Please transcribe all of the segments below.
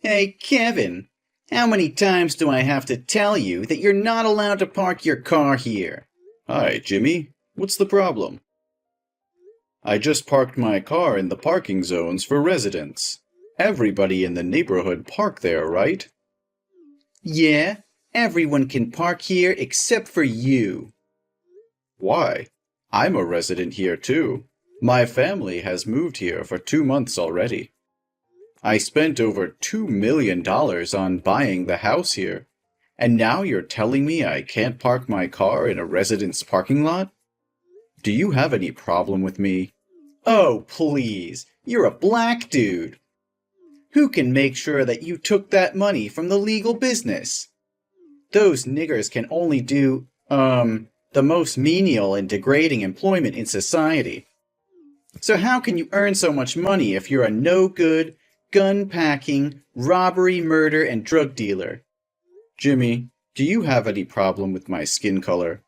Hey, Kevin, how many times do I have to tell you that you're not allowed to park your car here? Hi, Jimmy. What's the problem? I just parked my car in the parking zones for residents. Everybody in the neighborhood park there, right? Yeah, everyone can park here except for you. Why? I'm a resident here too. My family has moved here for 2 months already. I spent over $2 million on buying the house here, and now you're telling me I can't park my car in a resident's parking lot? Do you have any problem with me? Oh, please, you're a black dude. Who can make sure that you took that money from the legal business? Those niggers can only do, the most menial and degrading employment in society. So how can you earn so much money if you're a no-good, gun-packing, robbery, murder, and drug dealer? Jimmy, do you have any problem with my skin color?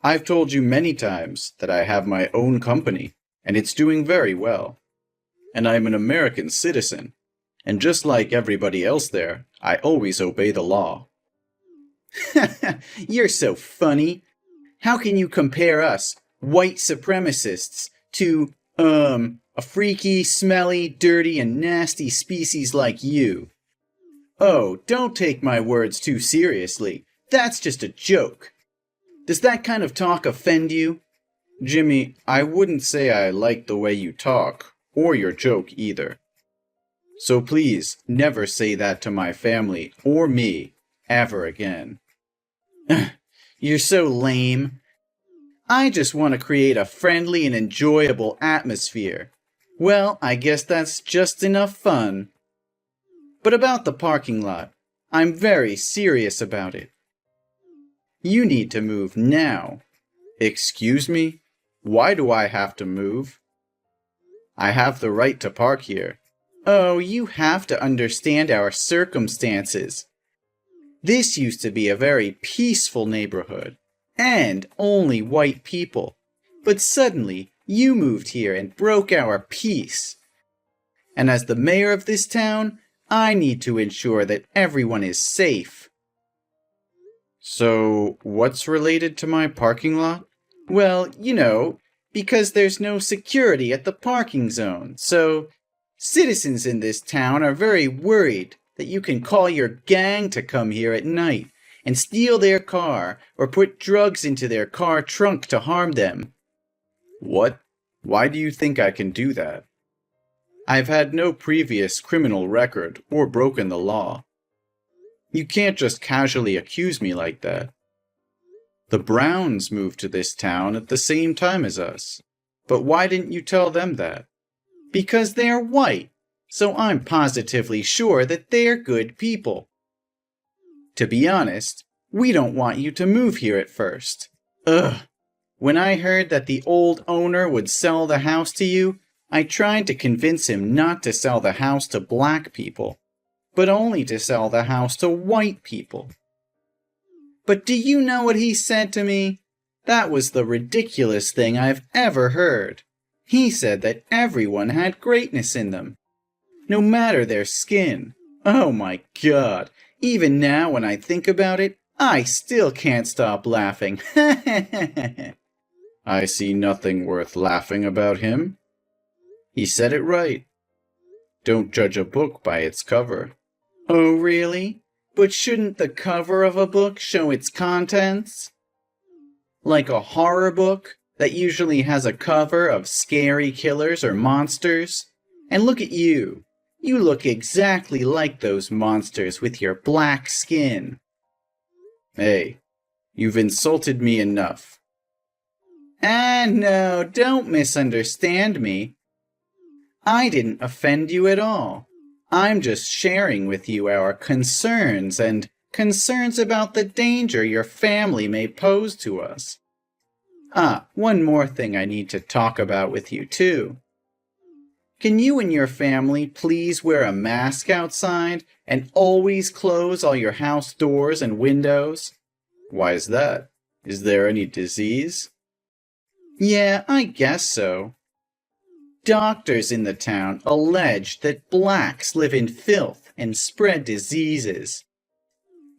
I've told you many times that I have my own company, and it's doing very well. And I'm an American citizen, and just like everybody else there, I always obey the law. You're so funny. How can you compare us, white supremacists, to, a freaky, smelly, dirty, and nasty species like you? Oh, don't take my words too seriously. That's just a joke. Does that kind of talk offend you? Jimmy, I wouldn't say I like the way you talk, or your joke either. So please, never say that to my family or me, ever again. You're so lame. I just want to create a friendly and enjoyable atmosphere. Well, I guess that's just enough fun. But about the parking lot, I'm very serious about it. You need to move now. Excuse me? Why do I have to move? I have the right to park here. Oh, you have to understand our circumstances. This used to be a very peaceful neighborhood, and only white people. But suddenly, you moved here and broke our peace. And as the mayor of this town, I need to ensure that everyone is safe. So, what's related to my parking lot? Well, because there's no security at the parking zone, so citizens in this town are very worried that you can call your gang to come here at night and steal their car or put drugs into their car trunk to harm them. What? Why do you think I can do that? I've had no previous criminal record or broken the law. You can't just casually accuse me like that. The Browns moved to this town at the same time as us. But why didn't you tell them that? Because they're white, so I'm positively sure that they're good people. To be honest, we don't want you to move here at first. Ugh. When I heard that the old owner would sell the house to you, I tried to convince him not to sell the house to black people, but only to sell the house to white people. But do you know what he said to me? That was the ridiculous thing I've ever heard. He said that everyone had greatness in them, no matter their skin. Oh my God, even now when I think about it, I still can't stop laughing. I see nothing worth laughing about him. He said it right. Don't judge a book by its cover. Oh, really? But shouldn't the cover of a book show its contents? Like a horror book that usually has a cover of scary killers or monsters? And look at you. You look exactly like those monsters with your black skin. Hey, you've insulted me enough. No, don't misunderstand me. I didn't offend you at all. I'm just sharing with you our concerns and concerns about the danger your family may pose to us. One more thing I need to talk about with you, too. Can you and your family please wear a mask outside and always close all your house doors and windows? Why is that? Is there any disease? Yeah, I guess so. Doctors in the town allege that blacks live in filth and spread diseases.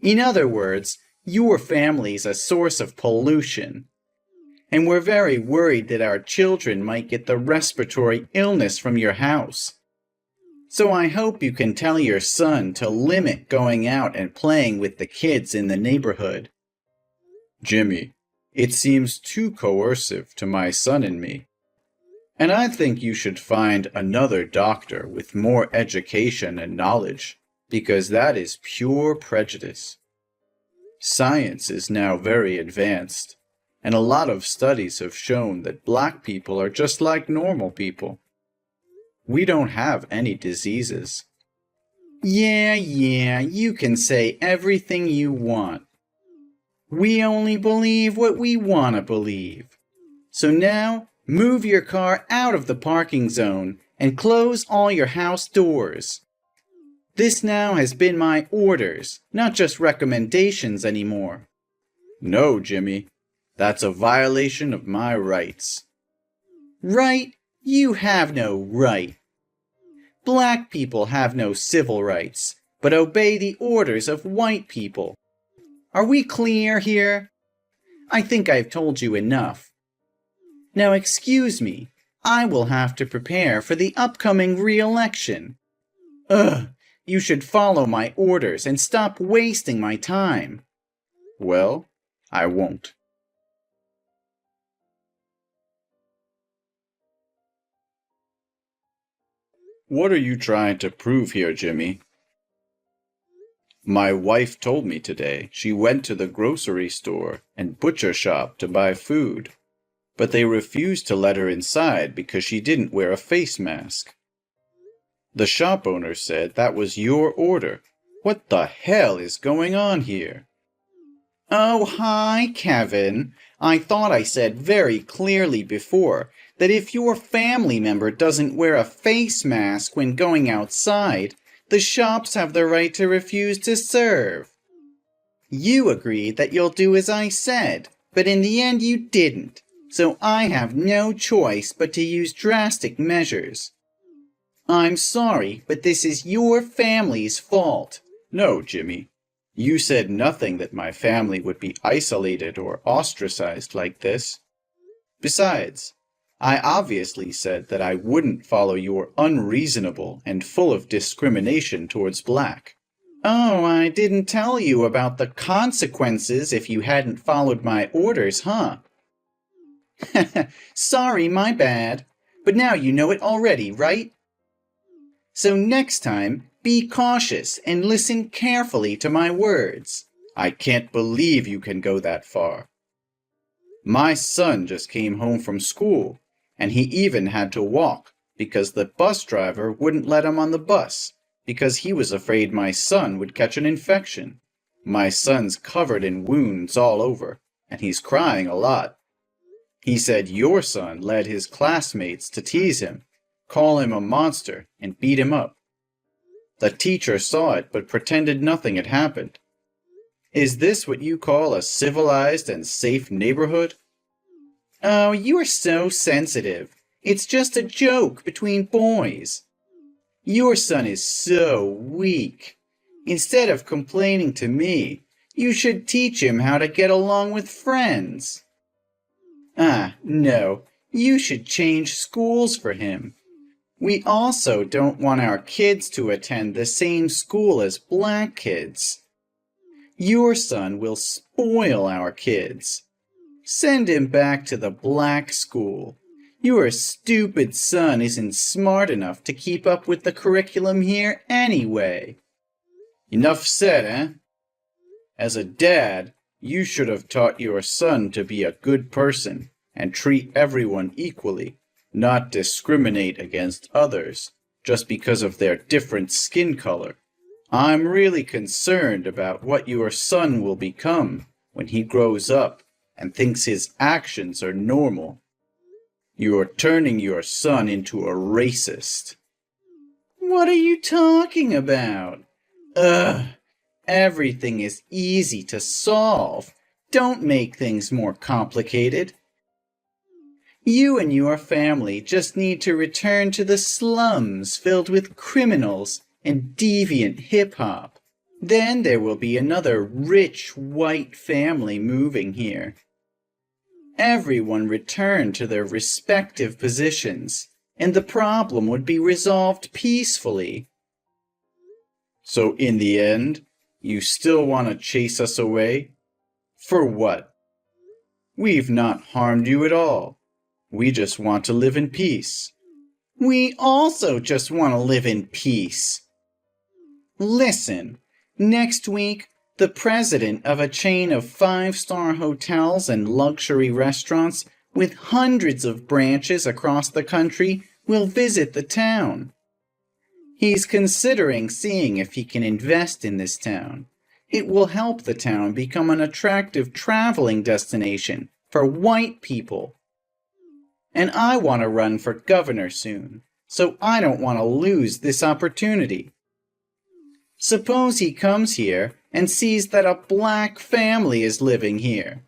In other words, your family's a source of pollution. And we're very worried that our children might get the respiratory illness from your house. So I hope you can tell your son to limit going out and playing with the kids in the neighborhood. Jimmy, it seems too coercive to my son and me. And I think you should find another doctor with more education and knowledge, because that is pure prejudice. Science is now very advanced, and a lot of studies have shown that black people are just like normal people. We don't have any diseases. Yeah, you can say everything you want. We only believe what we want to believe. So now, move your car out of the parking zone and close all your house doors. This now has been my orders, not just recommendations anymore. No, Jimmy. That's a violation of my rights. Right? You have no right. Black people have no civil rights, but obey the orders of white people. Are we clear here? I think I've told you enough. Now excuse me, I will have to prepare for the upcoming re-election. You should follow my orders and stop wasting my time. Well, I won't. What are you trying to prove here, Jimmy? My wife told me today she went to the grocery store and butcher shop to buy food, but they refused to let her inside because she didn't wear a face mask. The shop owner said that was your order. What the hell is going on here? Oh, hi, Kevin. I thought I said very clearly before that if your family member doesn't wear a face mask when going outside, the shops have the right to refuse to serve. You agreed that you'll do as I said, but in the end you didn't, so I have no choice but to use drastic measures. I'm sorry, but this is your family's fault. No, Jimmy. You said nothing that my family would be isolated or ostracized like this. Besides, I obviously said that I wouldn't follow your unreasonable and full of discrimination towards black. Oh, I didn't tell you about the consequences if you hadn't followed my orders, huh? Sorry, my bad. But now you know it already, right? So next time, be cautious and listen carefully to my words. I can't believe you can go that far. My son just came home from school, and he even had to walk because the bus driver wouldn't let him on the bus because he was afraid my son would catch an infection. My son's covered in wounds all over, and he's crying a lot. He said your son led his classmates to tease him, call him a monster, and beat him up. The teacher saw it but pretended nothing had happened. Is this what you call a civilized and safe neighborhood? Oh, you are so sensitive. It's just a joke between boys. Your son is so weak. Instead of complaining to me, you should teach him how to get along with friends. No, you should change schools for him. We also don't want our kids to attend the same school as black kids. Your son will spoil our kids. Send him back to the black school. Your stupid son isn't smart enough to keep up with the curriculum here anyway. Enough said, eh? As a dad, you should have taught your son to be a good person and treat everyone equally, not discriminate against others just because of their different skin color. I'm really concerned about what your son will become when he grows up and thinks his actions are normal. You're turning your son into a racist. What are you talking about? Everything is easy to solve. Don't make things more complicated. You and your family just need to return to the slums filled with criminals and deviant hip-hop. Then there will be another rich white family moving here. Everyone return to their respective positions, and the problem would be resolved peacefully. So in the end, you still want to chase us away? For what? We've not harmed you at all. We just want to live in peace. We also just want to live in peace. Listen, next week, the president of a chain of 5-star hotels and luxury restaurants with hundreds of branches across the country will visit the town. He's considering seeing if he can invest in this town. It will help the town become an attractive traveling destination for white people. And I want to run for governor soon, so I don't want to lose this opportunity. Suppose he comes here and sees that a black family is living here.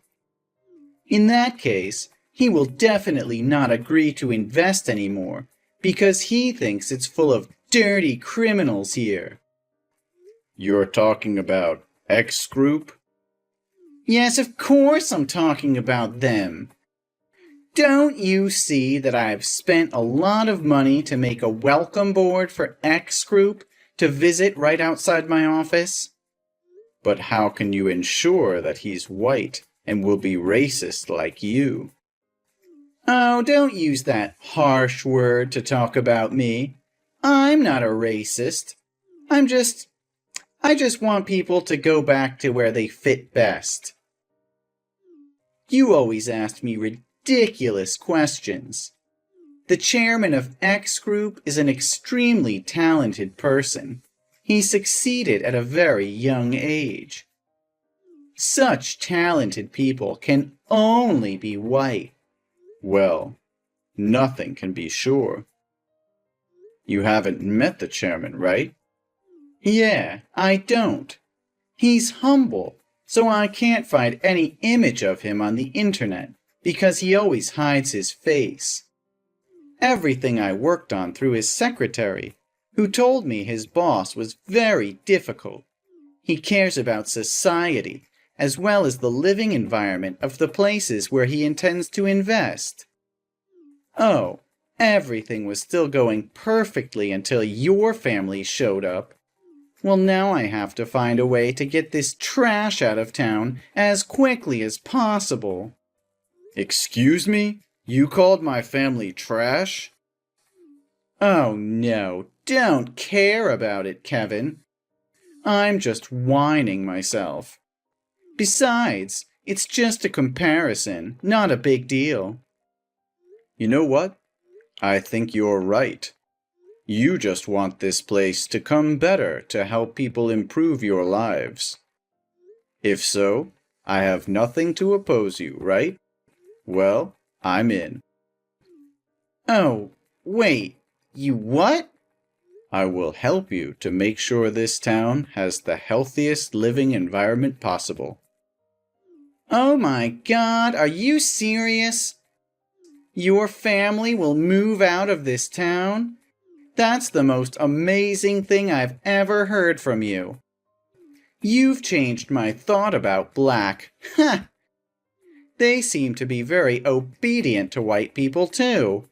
In that case, he will definitely not agree to invest anymore because he thinks it's full of dirty criminals here. You're talking about X Group? Yes, of course I'm talking about them. Don't you see that I've spent a lot of money to make a welcome board for X Group to visit right outside my office? But how can you ensure that he's white and will be racist like you? Oh, don't use that harsh word to talk about me. I'm not a racist. I just want people to go back to where they fit best. You always ask me ridiculous questions. The chairman of X Group is an extremely talented person. He succeeded at a very young age. Such talented people can only be white. Well, nothing can be sure. You haven't met the chairman, right? Yeah, I don't. He's humble, so I can't find any image of him on the internet because he always hides his face. Everything I worked on through his secretary, who told me his boss was very difficult. He cares about society as well as the living environment of the places where he intends to invest. Oh, everything was still going perfectly until your family showed up. Well, now I have to find a way to get this trash out of town as quickly as possible. Excuse me? You called my family trash? Oh no, don't care about it, Kevin. I'm just whining myself. Besides, it's just a comparison, not a big deal. You know what? I think you're right. You just want this place to come better to help people improve your lives. If so, I have nothing to oppose you, right? Well, I'm in. Oh, wait, you what? I will help you to make sure this town has the healthiest living environment possible. Oh my God, are you serious? Your family will move out of this town? That's the most amazing thing I've ever heard from you. You've changed my thought about black. Ha! They seem to be very obedient to white people, too.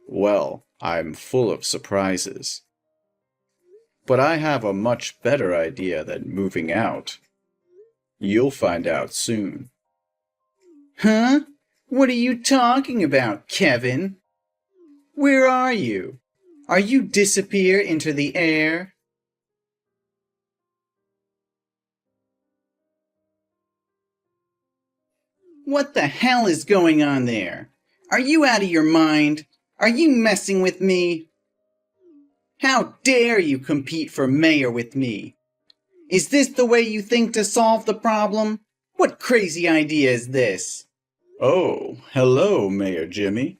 Well, I'm full of surprises. But I have a much better idea than moving out. You'll find out soon. Huh? What are you talking about, Kevin? Where are you? Are you disappear into the air? What the hell is going on there? Are you out of your mind? Are you messing with me? How dare you compete for mayor with me? Is this the way you think to solve the problem? What crazy idea is this? Oh, hello, Mayor Jimmy.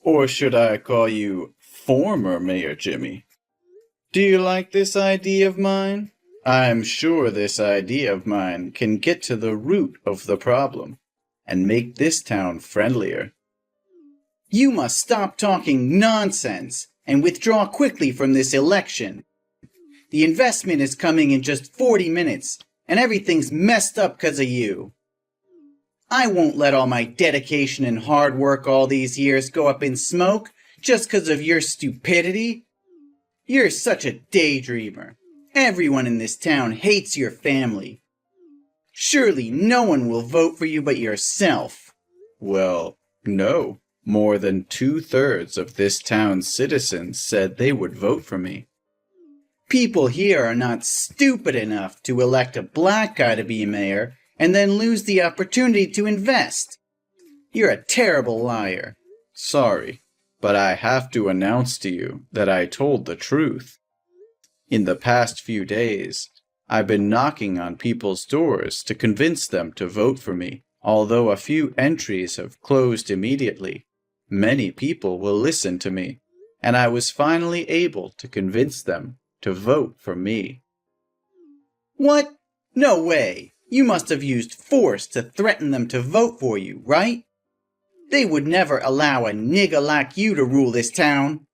Or should I call you former Mayor Jimmy? Do you like this idea of mine? I'm sure this idea of mine can get to the root of the problem and make this town friendlier. You must stop talking nonsense and withdraw quickly from this election. The investment is coming in just 40 minutes, and everything's messed up because of you. I won't let all my dedication and hard work all these years go up in smoke just because of your stupidity. You're such a daydreamer. Everyone in this town hates your family. Surely no one will vote for you but yourself. Well, no. More than 2/3 of this town's citizens said they would vote for me. People here are not stupid enough to elect a black guy to be mayor and then lose the opportunity to invest. You're a terrible liar. Sorry, but I have to announce to you that I told the truth. In the past few days, I've been knocking on people's doors to convince them to vote for me. Although a few entries have closed immediately, many people will listen to me, and I was finally able to convince them to vote for me. What? No way. You must have used force to threaten them to vote for you, right? They would never allow a nigger like you to rule this town.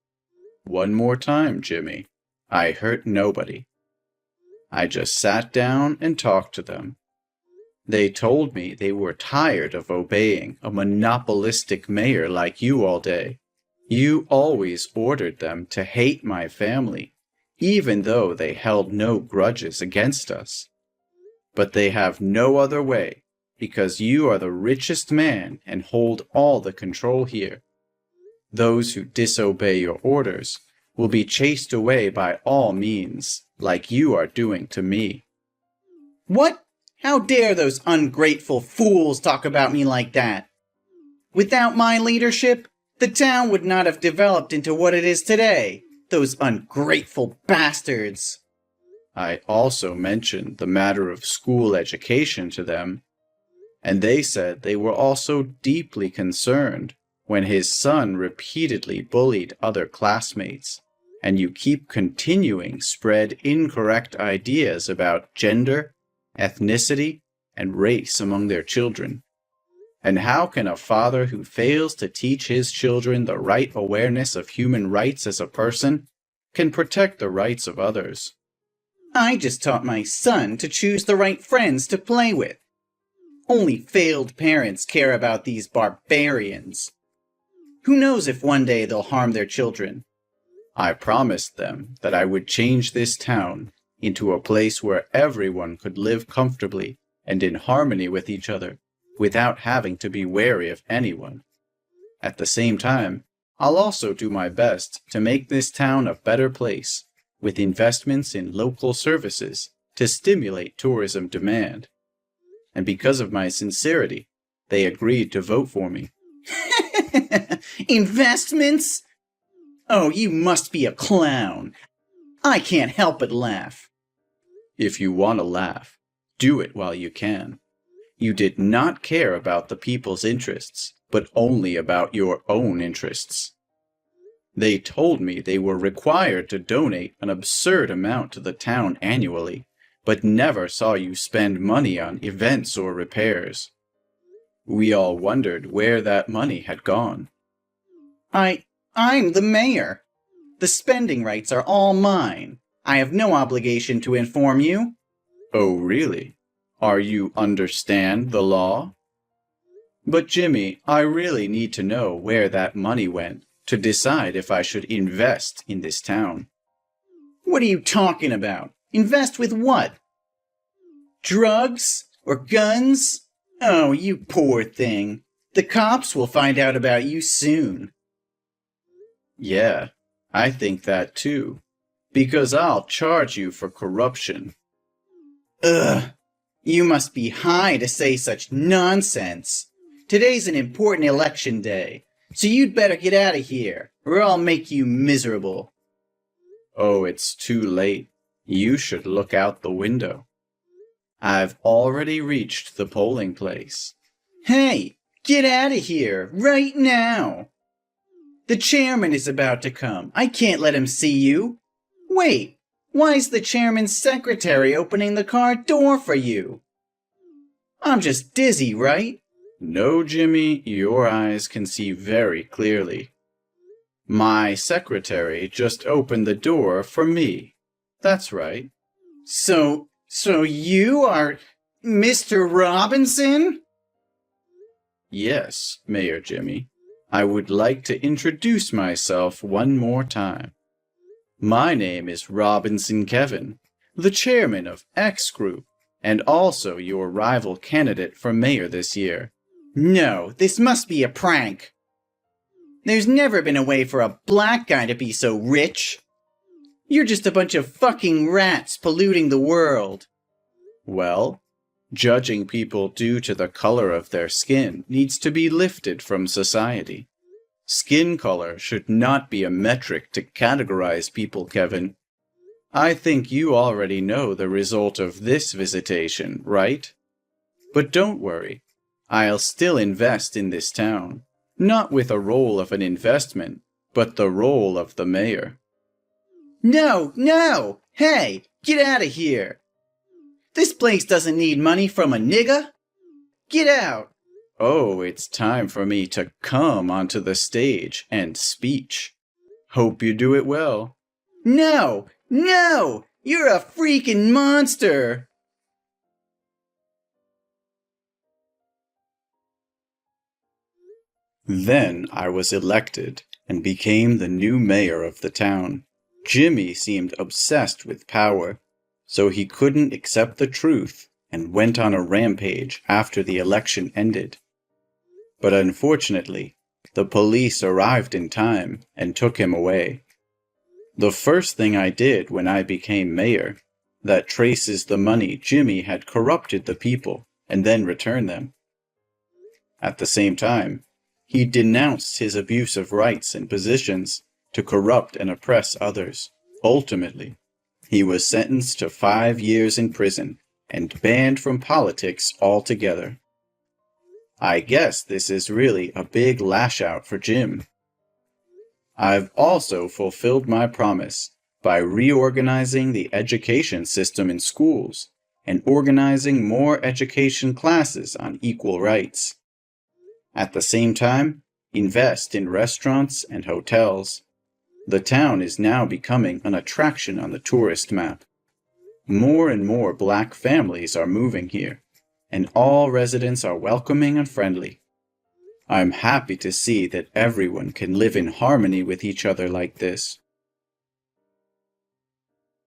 One more time, Jimmy. I hurt nobody. I just sat down and talked to them. They told me they were tired of obeying a monopolistic mayor like you all day. You always ordered them to hate my family, even though they held no grudges against us. But they have no other way, because you are the richest man and hold all the control here. Those who disobey your orders will be chased away by all means, like you are doing to me. What? How dare those ungrateful fools talk about me like that? Without my leadership, the town would not have developed into what it is today. Those ungrateful bastards. I also mentioned the matter of school education to them, and they said they were also deeply concerned when his son repeatedly bullied other classmates, and you keep continuing spread incorrect ideas about gender, ethnicity, and race among their children. And how can a father who fails to teach his children the right awareness of human rights as a person can protect the rights of others? I just taught my son to choose the right friends to play with. Only failed parents care about these barbarians. Who knows if one day they'll harm their children? I promised them that I would change this town into a place where everyone could live comfortably and in harmony with each other, without having to be wary of anyone. At the same time, I'll also do my best to make this town a better place, with investments in local services to stimulate tourism demand. And because of my sincerity, they agreed to vote for me. Investments? Oh, you must be a clown. I can't help but laugh. If you want to laugh, do it while you can. You did not care about the people's interests, but only about your own interests. They told me they were required to donate an absurd amount to the town annually, but never saw you spend money on events or repairs. We all wondered where that money had gone. I'm the mayor. The spending rights are all mine. I have no obligation to inform you. Oh, really? Are you understand the law? But Jimmy, I really need to know where that money went to decide if I should invest in this town. What are you talking about? Invest with what? Drugs? Or guns? Oh, you poor thing. The cops will find out about you soon. Yeah, I think that too. Because I'll charge you for corruption. Ugh. You must be high to say such nonsense. Today's an important election day, so you'd better get out of here, or I'll make you miserable. Oh, it's too late. You should look out the window. I've already reached the polling place. Hey, get out of here, right now. The chairman is about to come. I can't let him see you. Wait, why's the chairman's secretary opening the car door for you? I'm just dizzy, right? No, Jimmy, your eyes can see very clearly. My secretary just opened the door for me. That's right. So you are Mr. Robinson? Yes, Mayor Jimmy. I would like to introduce myself one more time. My name is Robinson Kevin, the chairman of X Group, and also your rival candidate for mayor this year. No, this must be a prank. There's never been a way for a black guy to be so rich. You're just a bunch of fucking rats polluting the world. Well, judging people due to the color of their skin needs to be lifted from society. Skin color should not be a metric to categorize people, Kevin. I think you already know the result of this visitation, right? But don't worry. I'll still invest in this town, not with a role of an investment, but the role of the mayor. No! Hey, get out of here! This place doesn't need money from a nigga! Get out! Oh, it's time for me to come onto the stage and speech. Hope you do it well. No! You're a freaking monster! Then I was elected and became the new mayor of the town. Jimmy seemed obsessed with power, so he couldn't accept the truth and went on a rampage after the election ended. But unfortunately, the police arrived in time and took him away. The first thing I did when I became mayor, that traces the money Jimmy had corrupted the people and then returned them. At the same time, he denounced his abuse of rights and positions to corrupt and oppress others. Ultimately, he was sentenced to 5 years in prison and banned from politics altogether. I guess this is really a big lash out for Jim. I've also fulfilled my promise by reorganizing the education system in schools and organizing more education classes on equal rights. At the same time, invest in restaurants and hotels. The town is now becoming an attraction on the tourist map. More and more black families are moving here, and all residents are welcoming and friendly. I'm happy to see that everyone can live in harmony with each other like this.